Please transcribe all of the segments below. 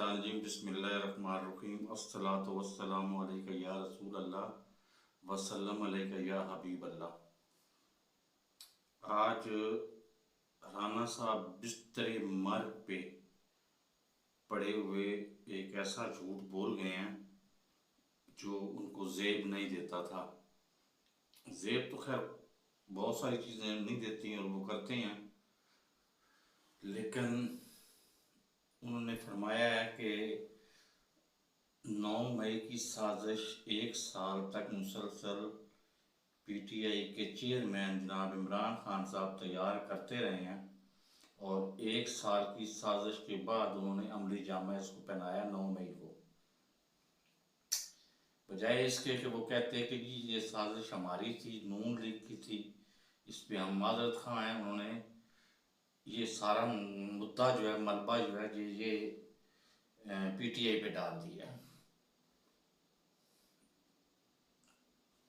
मिनशैतानिर्रजीम बिस्मिल्लाहिर्रहमानिर्रहीम अस्सलातु वस्सलामु अलैका या रसूल अल्लाह वसल्लम अलैका या हबीब अल्लाह। आज राना साहब बिस्तरे मर्ग पे पड़े हुए एक ऐसा झूठ बोल गए हैं जो उनको ज़ेब नहीं देता था। ज़ेब तो खैर बहुत सारी चीज़ें नहीं देती हैं और वो करते हैं, लेकिन उन्होंने फरमाया है कि 9 मई की साजिश 1 साल तक मुसलसल पीटीआई के चेयरमैन जनाब इमरान खान साहब तैयार करते रहे हैं और 1 साल की साजिश के बाद उन्होंने अमली जामा इसको पहनाया 9 मई को। बजाय इसके कि वो कहते कि जी ये साजिश हमारी थी, नून लीग की थी, इस पर हम माजरत खां हैं, उन्होंने ये सारा मुद्दा जो है, मलबा जो है, ये पीटीआई पे डाल दिया।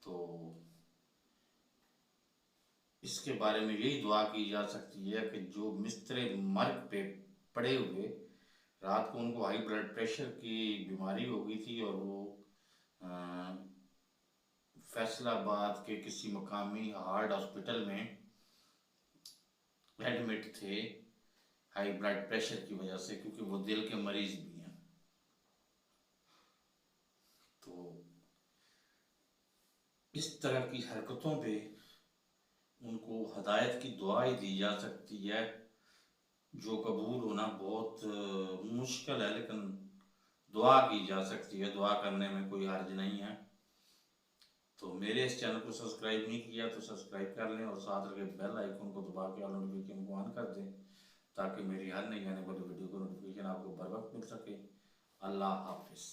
तो इसके बारे में यही दुआ की जा सकती है कि जो मिस्त्रे मर्ग पे पड़े हुए, रात को उनको हाई ब्लड प्रेशर की बीमारी हो गई थी और वो फैसलाबाद के किसी मकामी हार्ट हॉस्पिटल में एडमिट थे हाई ब्लड प्रेशर की वजह से, क्योंकि वो दिल के मरीज भी हैं। तो इस तरह की हरकतों पे उनको हदायत की दुआ ही दी जा सकती है, जो कबूल होना बहुत मुश्किल है, लेकिन दुआ की जा सकती है। दुआ करने में कोई हर्ज नहीं है। तो मेरे इस चैनल को सब्सक्राइब नहीं किया तो सब्सक्राइब कर लें और साथ लगे बेल आइकन को दबा के ऑल नोटिफिकेशन को ऑन कर दें, ताकि मेरी हर नई आने वाली वीडियो को नोटिफिकेशन आपको बर वक्त मिल सके। अल्लाह हाफिज़।